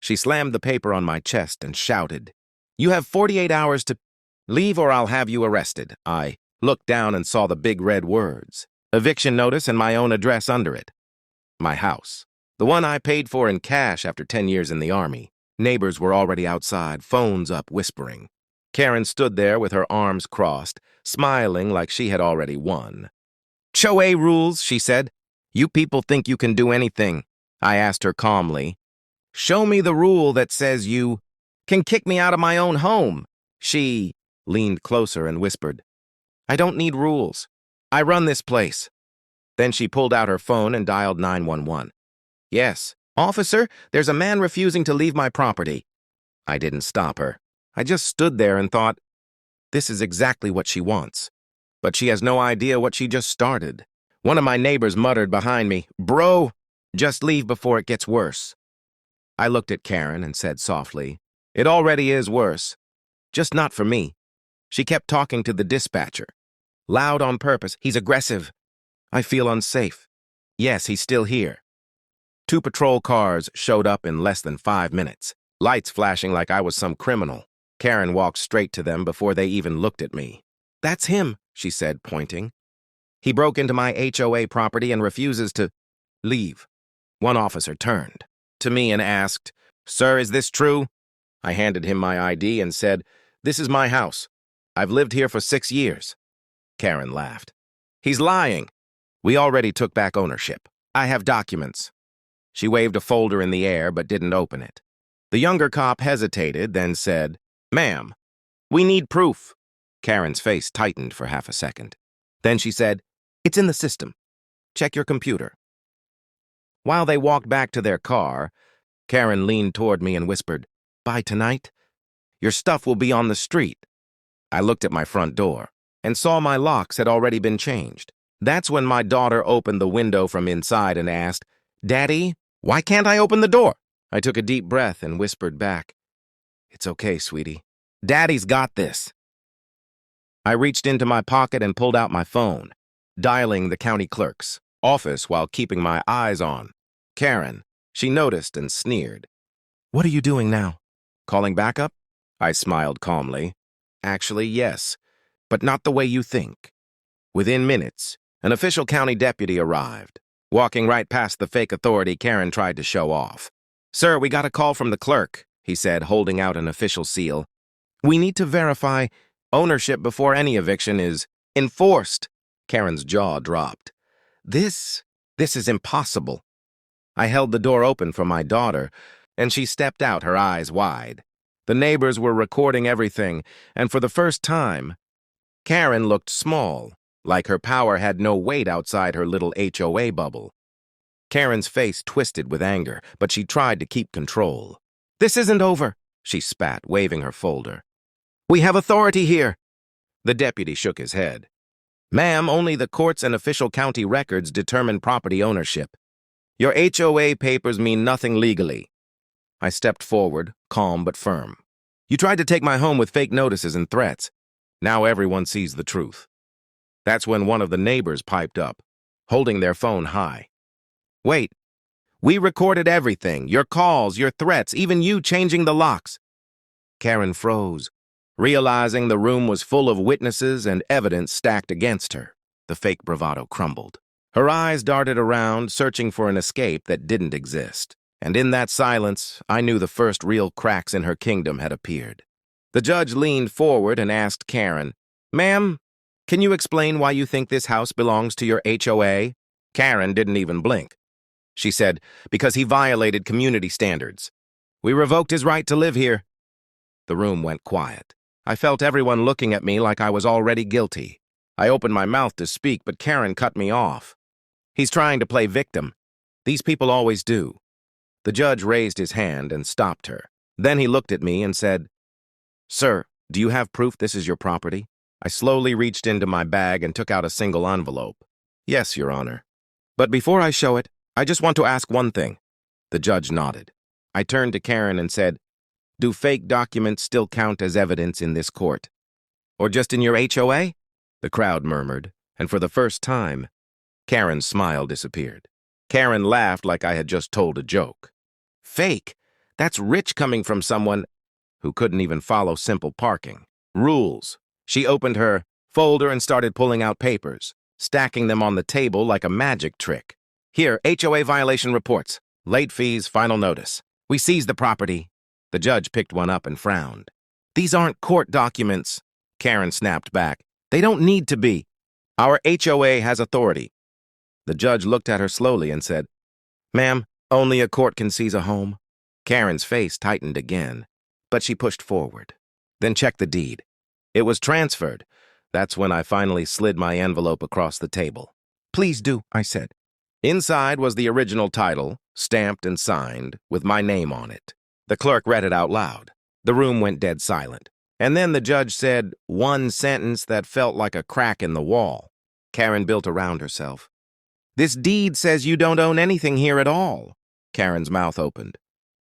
She slammed the paper on my chest and shouted, "You have 48 hours to leave or I'll have you arrested." I looked down and saw the big red words, eviction notice and my own address under it. My house, the one I paid for in cash after 10 years in the Army. Neighbors were already outside, phones up, whispering. Karen stood there with her arms crossed, smiling like she had already won. "HOA rules," she said. "You people think you can do anything." I asked her calmly. "Show me the rule that says you can kick me out of my own home." She leaned closer and whispered, "I don't need rules. I run this place." Then she pulled out her phone and dialed 911. "Yes, officer, there's a man refusing to leave my property." I didn't stop her. I just stood there and thought, this is exactly what she wants. But she has no idea what she just started. One of my neighbors muttered behind me, "Bro, just leave before it gets worse." I looked at Karen and said softly, "It already is worse. Just not for me." She kept talking to the dispatcher. Loud on purpose. "He's aggressive. I feel unsafe. Yes, he's still here." 2 patrol cars showed up in less than 5 minutes, lights flashing like I was some criminal. Karen walked straight to them before they even looked at me. "That's him," she said, pointing. "He broke into my HOA property and refuses to leave." One officer turned to me and asked, "Sir, is this true?" I handed him my ID and said, "This is my house. I've lived here for 6 years." Karen laughed. "He's lying. We already took back ownership. I have documents." She waved a folder in the air but didn't open it. The younger cop hesitated, then said, "Ma'am, we need proof." Karen's face tightened for half a second. Then she said, "It's in the system. Check your computer." While they walked back to their car, Karen leaned toward me and whispered, "By tonight, your stuff will be on the street." I looked at my front door and saw my locks had already been changed. That's when my daughter opened the window from inside and asked, "Daddy, why can't I open the door?" I took a deep breath and whispered back, "It's okay, sweetie. Daddy's got this." I reached into my pocket and pulled out my phone, dialing the county clerk's office while keeping my eyes on Karen. She noticed and sneered. "What are you doing now? Calling backup?" I smiled calmly. "Actually, yes, but not the way you think." Within minutes, an official county deputy arrived. Walking right past the fake authority Karen tried to show off. "Sir, we got a call from the clerk," he said, holding out an official seal. "We need to verify ownership before any eviction is enforced." Karen's jaw dropped. This is impossible." I held the door open for my daughter, and she stepped out, her eyes wide. The neighbors were recording everything, and for the first time, Karen looked small, like her power had no weight outside her little HOA bubble. Karen's face twisted with anger, but she tried to keep control. "This isn't over," she spat, waving her folder. "We have authority here." The deputy shook his head. "Ma'am, only the courts and official county records determine property ownership. Your HOA papers mean nothing legally." I stepped forward, calm but firm. "You tried to take my home with fake notices and threats. Now everyone sees the truth." That's when one of the neighbors piped up, holding their phone high. "Wait, we recorded everything, your calls, your threats, even you changing the locks." Karen froze, realizing the room was full of witnesses and evidence stacked against her. The fake bravado crumbled. Her eyes darted around, searching for an escape that didn't exist. And in that silence, I knew the first real cracks in her kingdom had appeared. The judge leaned forward and asked Karen, "Ma'am, can you explain why you think this house belongs to your HOA?" Karen didn't even blink. She said, "Because he violated community standards. We revoked his right to live here." The room went quiet. I felt everyone looking at me like I was already guilty. I opened my mouth to speak, but Karen cut me off. "He's trying to play victim. These people always do." The judge raised his hand and stopped her. Then he looked at me and said, "Sir, do you have proof this is your property?" I slowly reached into my bag and took out a single envelope. "Yes, Your Honor. But before I show it, I just want to ask one thing." The judge nodded. I turned to Karen and said, "Do fake documents still count as evidence in this court? Or just in your HOA?" The crowd murmured, and for the first time, Karen's smile disappeared. Karen laughed like I had just told a joke. "Fake? That's rich coming from someone who couldn't even follow simple parking rules. She opened her folder and started pulling out papers, stacking them on the table like a magic trick. Here, HOA violation reports, late fees, final notice. We seized the property. The judge picked one up and frowned. These aren't court documents, Karen snapped back. They don't need to be. Our HOA has authority. The judge looked at her slowly and said, Ma'am, only a court can seize a home. Karen's face tightened again, but she pushed forward. Then checked the deed. It was transferred. That's when I finally slid my envelope across the table. Please do, I said. Inside was the original title, stamped and signed, with my name on it. The clerk read it out loud. The room went dead silent. And then the judge said one sentence that felt like a crack in the wall. Karen built around herself. This deed says you don't own anything here at all. Karen's mouth opened,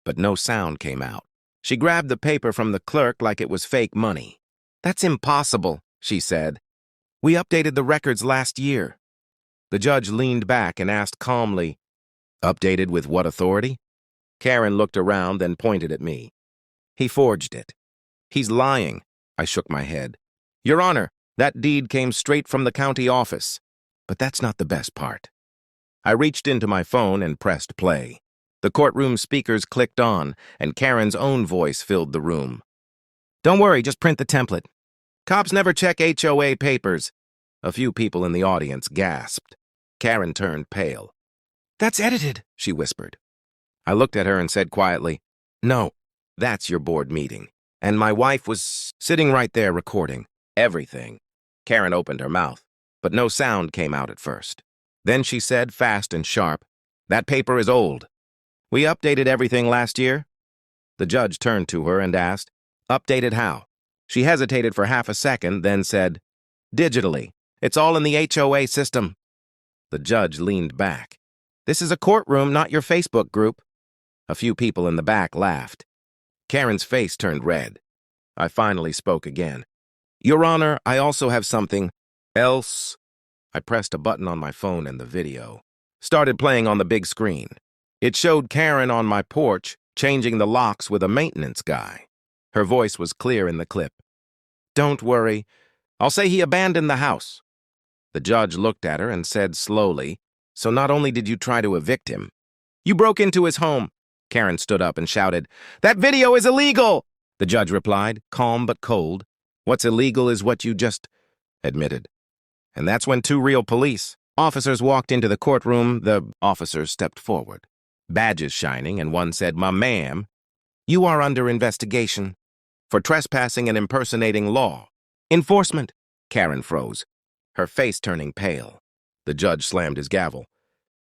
but no sound came out. She grabbed the paper from the clerk like it was fake money. That's impossible, she said. We updated the records last year. The judge leaned back and asked calmly, Updated with what authority? Karen looked around, then pointed at me. He forged it. He's lying, I shook my head. Your Honor, that deed came straight from the county office. But that's not the best part. I reached into my phone and pressed play. The courtroom speakers clicked on, and Karen's own voice filled the room. Don't worry, just print the template. Cops never check HOA papers. A few people in the audience gasped. Karen turned pale. That's edited, she whispered. I looked at her and said quietly, No, that's your board meeting. And my wife was sitting right there recording everything. Karen opened her mouth, but no sound came out at first. Then she said, fast and sharp, That paper is old. We updated everything last year. The judge turned to her and asked, Updated how? She hesitated for half a second, then said, Digitally. It's all in the HOA system. The judge leaned back. This is a courtroom, not your Facebook group. A few people in the back laughed. Karen's face turned red. I finally spoke again. Your Honor, I also have something else. I pressed a button on my phone and the video started playing on the big screen. It showed Karen on my porch, changing the locks with a maintenance guy. Her voice was clear in the clip. Don't worry. I'll say he abandoned the house. The judge looked at her and said slowly, So not only did you try to evict him, you broke into his home. Karen stood up and shouted, That video is illegal! The judge replied, calm but cold. What's illegal is what you just admitted. And that's when two real police officers walked into the courtroom. The officers stepped forward, badges shining, and one said, Ma'am, you are under investigation for trespassing and impersonating law. Enforcement. Karen froze, her face turning pale. The judge slammed his gavel.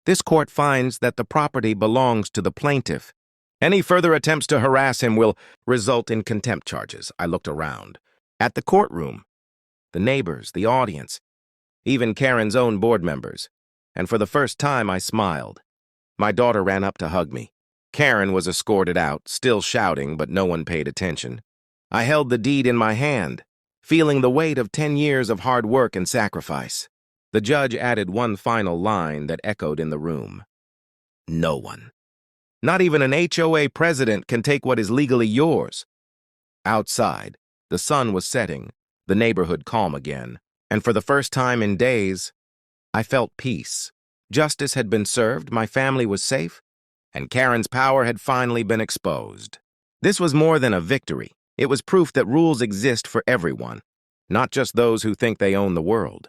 This court finds that the property belongs to the plaintiff. Any further attempts to harass him will result in contempt charges. I looked around. At the courtroom, the neighbors, the audience, even Karen's own board members. And for the first time, I smiled. My daughter ran up to hug me. Karen was escorted out, still shouting, but no one paid attention. I held the deed in my hand, feeling the weight of 10 years of hard work and sacrifice. The judge added one final line that echoed in the room. No one. Not even an HOA president can take what is legally yours. Outside, the sun was setting, the neighborhood calm again, and for the first time in days, I felt peace. Justice had been served, my family was safe, and Karen's power had finally been exposed. This was more than a victory. It was proof that rules exist for everyone, not just those who think they own the world.